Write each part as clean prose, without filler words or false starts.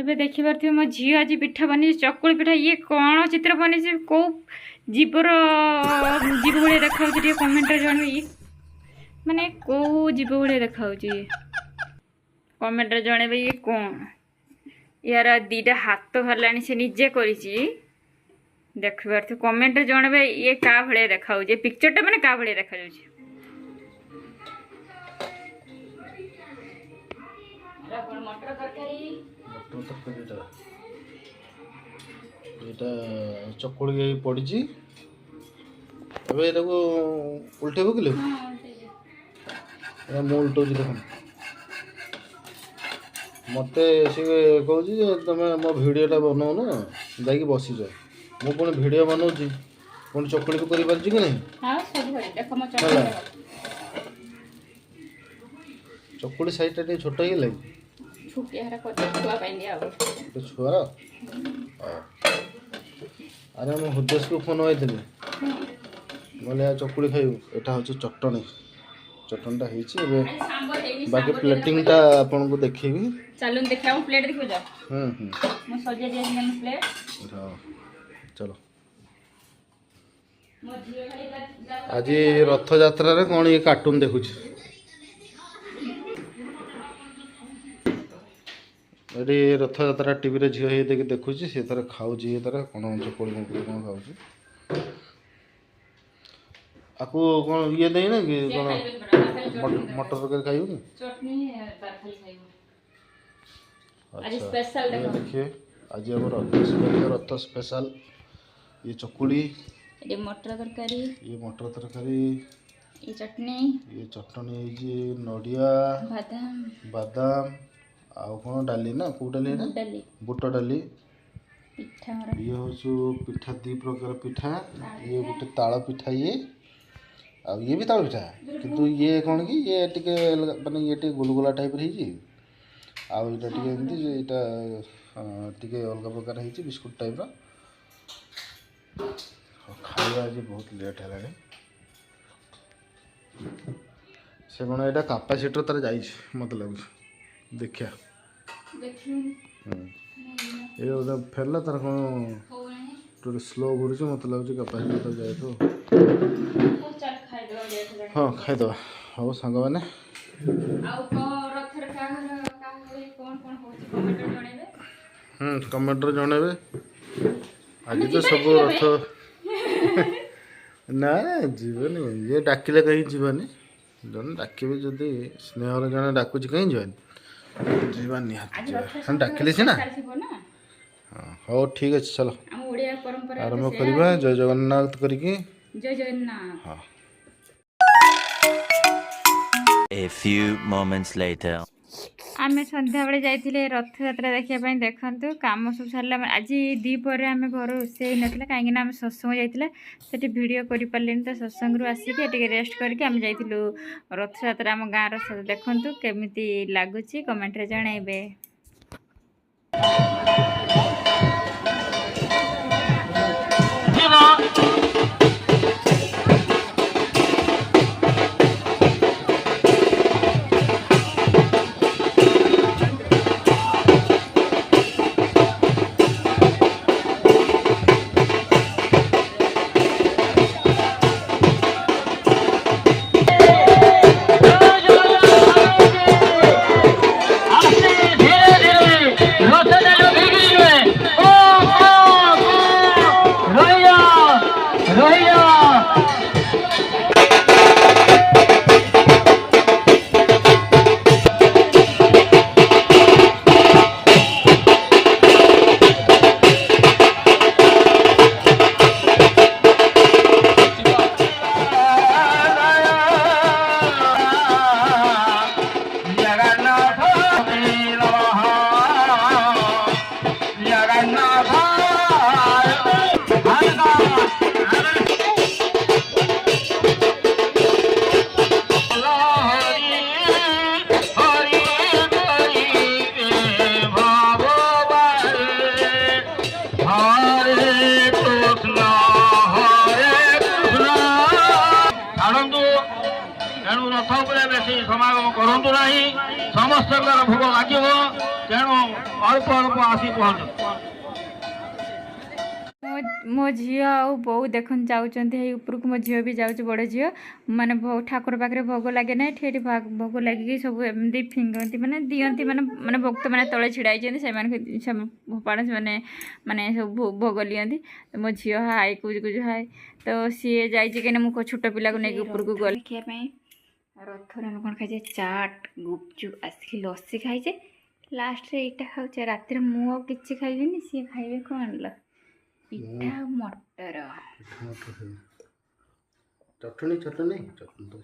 ଏବେ ଦେଖିପାରୁଥିବେ ମୋ ଝିଅ ଆଜି ପିଠା ବନେଇଛି ଚକୁଳି ପିଠା। ଇଏ କ'ଣ ଚିତ୍ର ବନେଇଛି, କେଉଁ ଜୀବ ଭଳିଆ ଦେଖାଉଛି ଟିକେ କମେଣ୍ଟରେ ଜଣେଇବେ। ଇଏ ମାନେ କେଉଁ ଜୀବ ଭଳିଆ ଦେଖାଉଛି ଇଏ କମେଣ୍ଟରେ ଜଣେଇବେ। ଇଏ କ'ଣ, ୟାର ଦୁଇଟା ହାତ ବାହାରିଲାଣି, ସେ ନିଜେ କରିଛି। ଦେଖିପାରୁଥିବେ କମେଣ୍ଟରେ ଜଣେଇବେ ଇଏ କାହା ଭଳିଆ ଦେଖାଉଛି। ଏ ପିକ୍ଚରଟା ମାନେ କାହା ଭଳିଆ ଦେଖାଯାଉଛି। ମଟର ତରକାରୀ ଏଇଟା ଚକୁଳି ପଡ଼ିଛି। ଏବେ ଏଟାକୁ ଉଲ୍ଟେଇବ କିଲୋ, ମୁଁ ଉଲ୍ଟଉଛି ଦେଖୁନ। ମୋତେ ସିଏ କହୁଛି ଯେ ତୁମେ ମୋ ଭିଡ଼ିଓଟା ବନଉନ, ଯାଇକି ବସିଛ। ମୁଁ ପୁଣି ଭିଡ଼ିଓ ବନଉଛି, ପୁଣି ଚକୁଳିକୁ କରିପାରୁଛି କି ନାହିଁ? ହେଲା, ଚକୁଳି ସାଇଜ୍ଟା ଟିକେ ଛୋଟ ହେଇଗଲା କି? ଛୁଆର ଆରେ ମୁଁ ହୃଦେଶକୁ ଫୋନ୍ ହେଇଥିଲି, ବୋଲେ ଚକୁଳି ଖାଇବୁ। ଏଇଟା ହେଉଛି ଚଟଣି, ଚଟଣିଟା ହେଇଛି। ଏବେ ବାକି ପ୍ଲେଟିଂଟା ଆପଣଙ୍କୁ ଦେଖେଇବି। ଚାଲୁନ ଦେଖିବା ପ୍ଲେଟ୍ ଦେଖିବ ଯା। ମୁଁ ସଜେଇ ଦେଇଛି ଆମ ପ୍ଲେଟ୍। ଚलो, ଆଜି ରଥଯାତ୍ରାରେ କ'ଣ ଇଏ କାର୍ଟୁନ୍ ଦେଖୁଛି। ଏଠି ରଥଯାତ୍ରା ଟିଭିରେ ଝିଅ ହେଇ ଦେଇକି ଦେଖୁଛି। ସେ ତାର ଖାଉଛି, ଇଏ ତାର କ'ଣ ଚକୁଳି ମକୁଳି କ'ଣ ଖାଉଛି। ଆକୁ କ'ଣ ଇଏ ଦେଇନା କି କ'ଣ ମଟର ତରକାରୀ ଖାଇବୁନି? ଆଚ୍ଛା, ଦେଖିବେ ଆଜି ଆମର ରଥ ସ୍ପେଶାଲ। ये चकुली, ये मटर तरकारी, ये चटनी, ये नडिया बादाम आउ कौन डाली ना कौ डाली बुट डाली ये हूँ पिठा। दी प्रकार पिठा, ये गोटे ताल पिठा, ये भी ताल पिठा किंतु ये कौन कि ये टिके माने ये टिके गुलगुला टाइप रही आउ इटा टिके एमती इटा टिके अलग प्रकार है बिस्कुट टाइप रा। खाଇବା आज बहुत लेट है से कौन यहाँ कैपेसिटर तार जा मत लगे देखिया ये फेरला तार कौन थोड़े स्लो घूरी मत लगे कैपेसिटर तार जाए तो। हाँ खाईदे हाँ सांग मैंने कमेंटर जनइबे। आज तो सब रथ ना जीवनी ये डाकिले कहीं जीवानी जन डाकबे जदि स्नेहर जन डाकुची कहीं जीवानी जीवा निहाती डाकिले सीना। हाँ हो ठीक अच्छे चलो आरंभ करवा। जय जगन्नाथ करिकी जय जगन्नाथ। हाँ A few moments later आमे संध्या बेले जाइथिले रथ यात्रा देखिया पई। देखंतु काम सब सारला आज दीपर आमे घर रोसे नथिला काहेकि ना आमे सत्संग जाइथिले सेठी वीडियो करि पारलेन त सत्संग रु आसीके टिके रेस्ट करके आमे जाइथिलु रथ यात्रा आम गाँ रो। देखंतु केमिति लागुची कमेंट रे जणाइबे। तेणु रथ उपरे बेसी समागम करूँ ना समस्त भोग लगे तेणु ଅଳ୍ପ ଅଳ୍ପ ଆସି ପହଞ୍ଚ। ମୋ ଝିଅ ଆଉ ବୋଉ ଦେଖନ୍ତୁ ଯାଉଛନ୍ତି ଏଇ ଉପରକୁ। ମୋ ଝିଅ ବି ଯାଉଛି, ବଡ଼ ଝିଅ। ମାନେ ଠାକୁର ପାଖରେ ଭୋଗ ଲାଗେ ନାହିଁ, ଏଠି ଭୋଗ ଲାଗିକି ସବୁ ଏମିତି ଫିଙ୍ଗନ୍ତି, ମାନେ ଦିଅନ୍ତି, ମାନେ ଭକ୍ତ ମାନେ ତଳେ ଛିଡ଼ା ହେଇଛନ୍ତି, ସେମାନଙ୍କୁ ସେମାନେ ମାନେ ସବୁ ଭୋଗ ନିଅନ୍ତି। ମୋ ଝିଅ ହାଇ କୁଜୁ ହାଇ, ତ ସିଏ ଯାଇଛି କାହିଁକିନା ମୁଁ ଛୋଟ ପିଲାକୁ ନେଇକି ଉପରକୁ ଗଲି ଦେଖିବା ପାଇଁ। ରଥରେ ଆମେ କ'ଣ ଖାଇଛେ? ଚାଟ୍, ଗୁପଚୁପ୍, ଆସିକି ଲସି ଖାଇଛେ, ଲାଷ୍ଟରେ ଏଇଟା ଖାଉଛେ। ରାତିରେ ମୁଁ ଆଉ କିଛି ଖାଇବିନି, ସିଏ ଖାଇବେ କ'ଣ ହେଲା? ପିଠା ମଟର ଚଟଣି ଚଟଣି ଚଟଣି ତ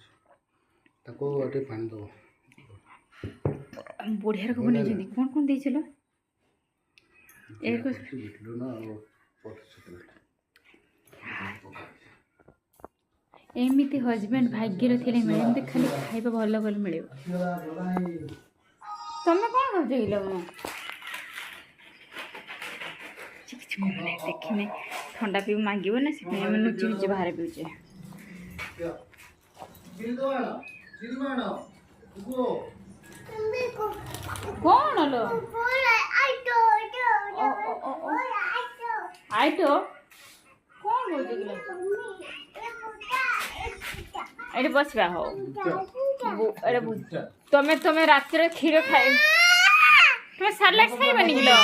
ତାକୁ ଟିକେ ପାଣି ଦେବ। ବଢ଼ିଆ ରକମ ବନେଇଛନ୍ତି। କ'ଣ କ'ଣ ଦେଇଥିଲ? ଏମିତି ହଜବେଣ୍ଡ ଭାଗ୍ୟରେ ଥିଲେ ମିଳେ, ଏମିତି ଖାଲି ଖାଇବା ଭଲ ଭଲ ମିଳିବ। ତମେ କ'ଣ କରୁଛ କିଲୋ? ମୁଁ କିଛି କହୁନି, ଦେଖିନି। ଥଣ୍ଡା ପିଇବୁ ମାଗିବ ନା, ସେଥିପାଇଁ ଆମେ ଲୁଚି ଲୁଚି ବାହାରେ ପିଉଛେ। କ'ଣ ଲୋ? ଆଇଟୋ କ'ଣ କହୁଛ କିଲୋ? ଏଠି ବସିବା। ହଉ, ତମେ ରାତିରେ କ୍ଷୀର ଖାଇ, ତମେ ସାଲାଡ୍ ଖାଇବନି କିଲୋ?